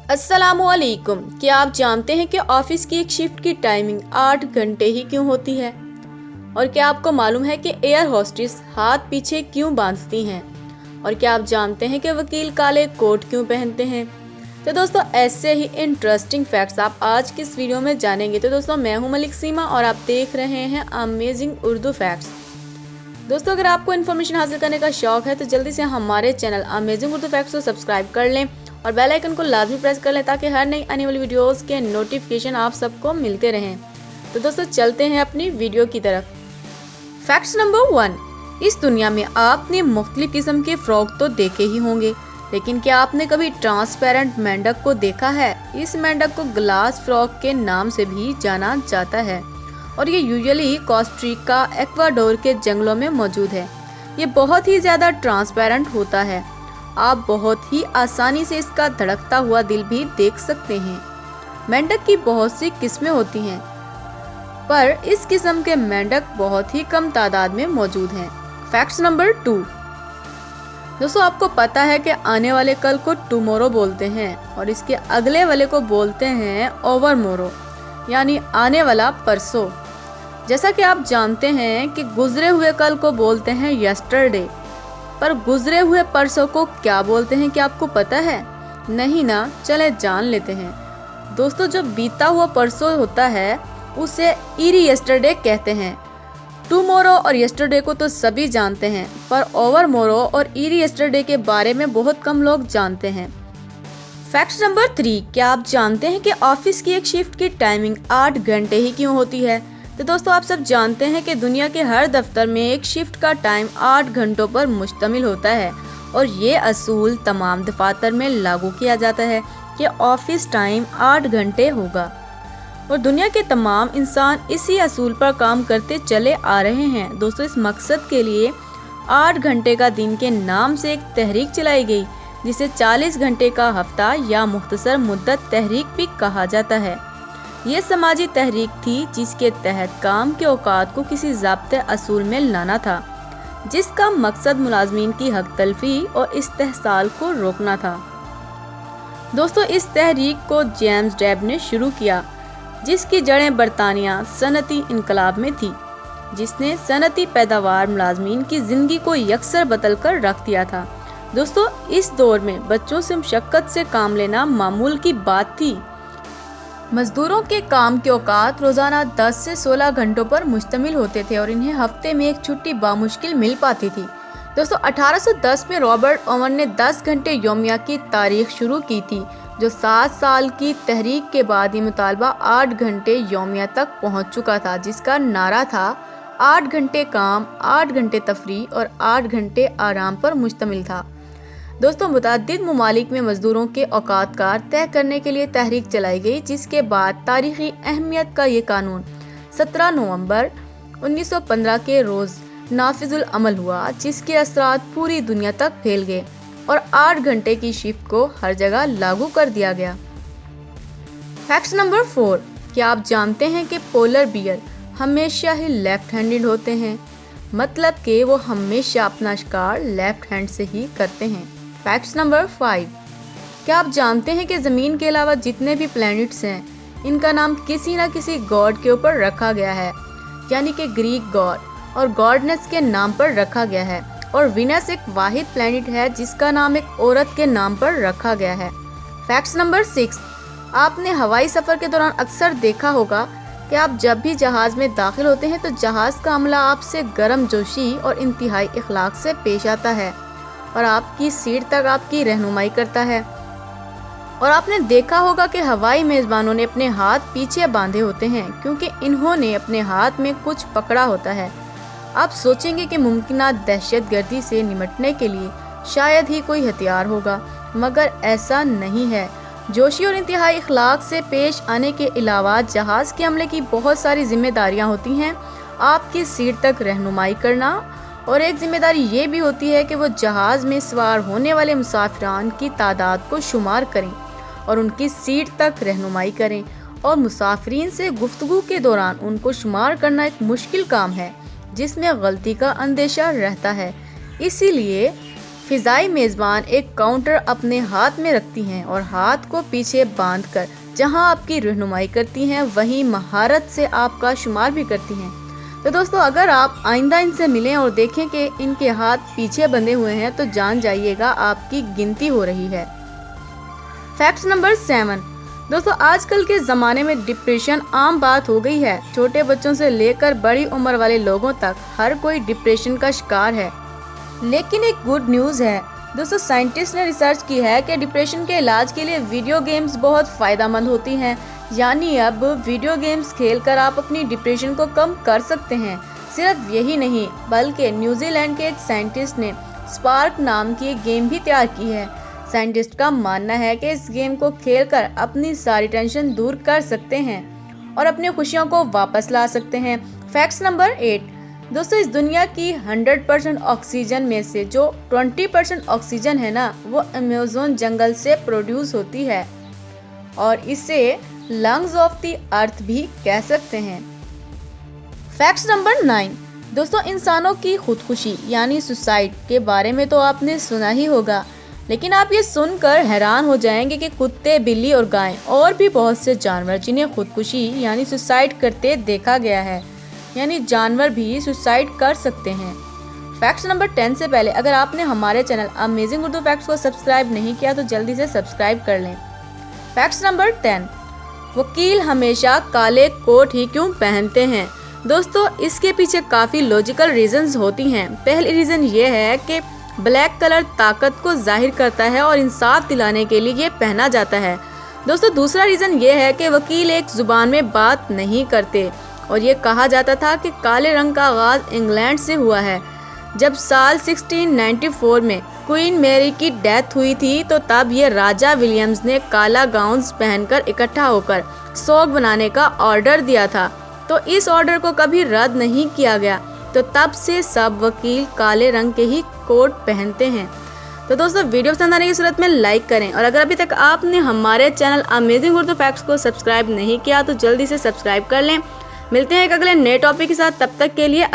अस्सलामुअलैकुम। क्या आप जानते हैं कि ऑफिस की एक शिफ्ट की टाइमिंग 8 घंटे ही क्यों होती है? और क्या आपको मालूम है कि एयर होस्टेस हाथ पीछे क्यों बांधती हैं? और क्या आप जानते हैं कि वकील काले कोट क्यों पहनते हैं? तो दोस्तों, ऐसे ही इंटरेस्टिंग फैक्ट्स आप आज की इस वीडियो में जानेंगे। तो दोस्तों, मैं हूं मलिक सीमा और आप देख रहे हैं अमेजिंग उर्दू फैक्ट्स। दोस्तों, अगर आपको इन्फॉर्मेशन हासिल करने का शौक है तो जल्दी से हमारे चैनल अमेजिंग उर्दू फैक्ट्स को सब्सक्राइब कर लें और बेल आइकन को लाजमी प्रेस कर लें ताकि हर नई आने वाली वीडियोस के नोटिफिकेशन आप सबको मिलते रहें। तो दोस्तों, चलते हैं अपनी वीडियो की तरफ। Facts number 1। इस दुनिया में आपने मुख्तलिफ किस्म के फ्रॉक तो देखे ही होंगे, लेकिन क्या आपने कभी ट्रांसपेरेंट मेंढक को देखा है? इस मेंढक को ग्लास फ्रॉक के नाम से भी जाना जाता है और ये यूजुअली कोस्टारिका, इक्वाडोर के जंगलों में मौजूद है। ये बहुत ही ज़्यादा ट्रांसपेरेंट होता है। आप बहुत ही आसानी से इसका धड़कता हुआ दिल भी देख सकते हैं। मेंढक की बहुत सी किस्में होती हैं, पर इस किस्म के मेंढक बहुत ही कम तादाद में मौजूद हैं। Facts number 2। दोस्तों, आपको पता है कि आने वाले कल को टुमारो बोलते हैं और इसके अगले वाले को बोलते हैं ओवरमोरो, यानी आने वाला परसों। जैसा कि आप जानते हैं कि गुजरे हुए कल को बोलते हैं यस्टरडे, पर गुजरे हुए परसों को क्या बोलते हैं, क्या आपको पता है? नहीं ना, चले जान लेते हैं। दोस्तों, जो बीता हुआ परसों होता है उसे इरी यस्टरडे कहते हैं। टुमारो और यस्टरडे को तो सभी जानते हैं, पर ओवरमोरो और इरी यस्टरडे के बारे में बहुत कम लोग जानते हैं। Fact number 3। क्या आप जानते हैं कि ऑफिस की एक शिफ्ट की टाइमिंग 8 घंटे ही क्यों होती है? तो दोस्तों, आप सब जानते हैं कि दुनिया के हर दफ्तर में एक शिफ्ट का टाइम 8 घंटों पर मुश्तमिल होता है और ये असूल तमाम दफातर में लागू किया जाता है कि ऑफिस टाइम 8 घंटे होगा और दुनिया के तमाम इंसान इसी असूल पर काम करते चले आ रहे हैं। दोस्तों, इस मकसद के लिए 8 घंटे का दिन के नाम से एक तहरीक चलाई गई जिसे 40 घंटे का हफ्ता या मुख्तसर मुद्दत तहरीक भी कहा जाता है। ये समाजी तहरीक थी जिसके तहत काम के औकात को किसी ज़ाब्ते असूल में लाना था, जिसका मकसद मुलाजमीन की हक तलफी और इस्तेहसाल को रोकना था। दोस्तों, इस तहरीक को जेम्स डेब ने शुरू किया, जिसकी जड़ें बरतानिया सनती इनकलाब में थी, जिसने सनती पैदावार मुलाजमीन की ज़िंदगी को यकसर बदल कर रख दिया था। दोस्तों, इस दौर में बच्चों से मुशक्कत से काम लेना मामूल की बात थी। मजदूरों के काम के औकात रोजाना 10 से 16 घंटों पर मुश्तमिल होते थे और इन्हें हफ्ते में एक छुट्टी बामुश्किल मिल पाती थी। दोस्तों, 1810 में रॉबर्ट ओवन ने 10 घंटे योमिया की तारीख शुरू की थी, जो 7 साल की तहरीक के बाद ये मुतालबा 8 घंटे योमिया तक पहुंच चुका था, जिसका नारा था 8 घंटे काम, 8 घंटे तफरी और 8 घंटे आराम पर मुश्तमिल था। दोस्तों, मुतअद्दिद ममालिक में मजदूरों के औकातकार तय करने के लिए तहरीक चलाई गई, जिसके बाद तारीखी अहमियत का ये कानून 17 नवंबर 1915 के रोज़ नाफिजुल अमल हुआ, जिसके असरात पूरी दुनिया तक फैल गए और 8 घंटे की शिफ्ट को हर जगह लागू कर दिया गया। Fact number 4। क्या आप जानते हैं कि पोलर बियर हमेशा ही लेफ्ट हैंडेड होते हैं, मतलब कि वो हमेशा अपना शिकार लेफ्ट हैंड से ही करते हैं। Fact number 5। क्या आप जानते हैं कि ज़मीन के अलावा जितने भी प्लैनेट्स हैं, इनका नाम किसी न किसी गॉड के ऊपर रखा गया है, यानी कि ग्रीक गॉड और गॉडनेस के नाम पर रखा गया है, और विनस एक वाहिद प्लैनेट है जिसका नाम एक औरत के नाम पर रखा गया है। Fact number 6। आपने हवाई सफ़र के दौरान अक्सर देखा होगा कि आप जब भी जहाज़ में दाखिल होते हैं तो जहाज़ का अमला आपसे गर्म जोशी और इंतहाई इखलाक से पेश आता है और आपकी सीट तक आपकी रहनुमाई करता है। और आपने देखा होगा कि हवाई मेज़बानों ने अपने हाथ पीछे बांधे होते हैं क्योंकि इन्होंने अपने हाथ में कुछ पकड़ा होता है। आप सोचेंगे कि मुमकिन दहशतगर्दी से निपटने के लिए शायद ही कोई हथियार होगा, मगर ऐसा नहीं है। जोशी और इंतहाई इखलाक से पेश आने के अलावा जहाज़ के अमले की बहुत सारी जिम्मेदारियां होती हैं। आपकी सीट तक रहनुमाई करना, और एक जिम्मेदारी ये भी होती है कि वो जहाज़ में सवार होने वाले मुसाफिरान की तादाद को शुमार करें और उनकी सीट तक रहनुमाई करें, और मुसाफिरीन से गुफ्तगू के दौरान उनको शुमार करना एक मुश्किल काम है जिसमें गलती का अंदेशा रहता है। इसीलिए फिजाई मेज़बान एक काउंटर अपने हाथ में रखती हैं और हाथ को पीछे बांधकर जहां आपकी रहनुमाई करती हैं वहीं महारत से आपका शुमार भी करती हैं। तो दोस्तों, अगर आप आइंदा इनसे मिलें और देखें कि इनके हाथ पीछे बंधे हुए हैं तो जान जाइएगा आपकी गिनती हो रही है। Fact number 7। दोस्तों, आजकल के ज़माने में डिप्रेशन आम बात हो गई है। छोटे बच्चों से लेकर बड़ी उम्र वाले लोगों तक हर कोई डिप्रेशन का शिकार है। लेकिन एक गुड न्यूज़ है दोस्तों, साइंटिस्ट ने रिसर्च की है कि डिप्रेशन के इलाज के लिए वीडियो गेम्स बहुत फ़ायदेमंद होती हैं। यानी अब वीडियो गेम्स खेलकर आप अपनी डिप्रेशन को कम कर सकते हैं। सिर्फ यही नहीं, बल्कि न्यूजीलैंड के एक साइंटिस्ट ने स्पार्क नाम की एक गेम भी तैयार की है। साइंटिस्ट का मानना है कि इस गेम को खेलकर अपनी सारी टेंशन दूर कर सकते हैं और अपनी खुशियों को वापस ला सकते हैं। Fact number 8। दोस्तों, इस दुनिया की 100% ऑक्सीजन में से जो 20% ऑक्सीजन है ना, वो अमेज़न जंगल से प्रोड्यूस होती है और इसे लंग्स ऑफ द अर्थ भी कह सकते हैं। Fact number 9। दोस्तों, इंसानों की खुदकुशी यानी सुसाइड के बारे में तो आपने सुना ही होगा, लेकिन आप ये सुनकर हैरान हो जाएंगे कि कुत्ते, बिल्ली और गाय और भी बहुत से जानवर जिन्हें खुदकुशी यानी सुसाइड करते देखा गया है, यानी जानवर भी सुसाइड कर सकते हैं। फैक्ट नंबर 10 से पहले अगर आपने हमारे चैनल अमेजिंग उर्दू फैक्ट्स को सब्सक्राइब नहीं किया तो जल्दी से सब्सक्राइब कर लें। Fact number 10। वकील हमेशा काले कोट ही क्यों पहनते हैं? दोस्तों, इसके पीछे काफ़ी लॉजिकल रीजंस होती हैं। पहली रीज़न ये है कि ब्लैक कलर ताकत को जाहिर करता है और इंसाफ दिलाने के लिए ये पहना जाता है। दोस्तों, दूसरा रीज़न ये है कि वकील एक ज़ुबान में बात नहीं करते और ये कहा जाता था कि काले रंग का आगाज़ इंग्लैंड से हुआ है। जब साल 1694 में क्वीन मैरी की डेथ हुई थी तो तब ये राजा विलियम्स ने काला गाउन्स पहनकर इकट्ठा होकर सोग बनाने का ऑर्डर दिया था। तो इस ऑर्डर को कभी रद्द नहीं किया गया, तो तब से सब वकील काले रंग के ही कोट पहनते हैं। तो दोस्तों, वीडियो पसंद आने की सूरत में लाइक करें और अगर अभी तक आपने हमारे चैनल अमेजिंग उर्दू फैक्ट्स को सब्सक्राइब नहीं किया तो जल्दी से सब्सक्राइब कर लें। मिलते हैं एक अगले नए टॉपिक के साथ, तब तक के लिए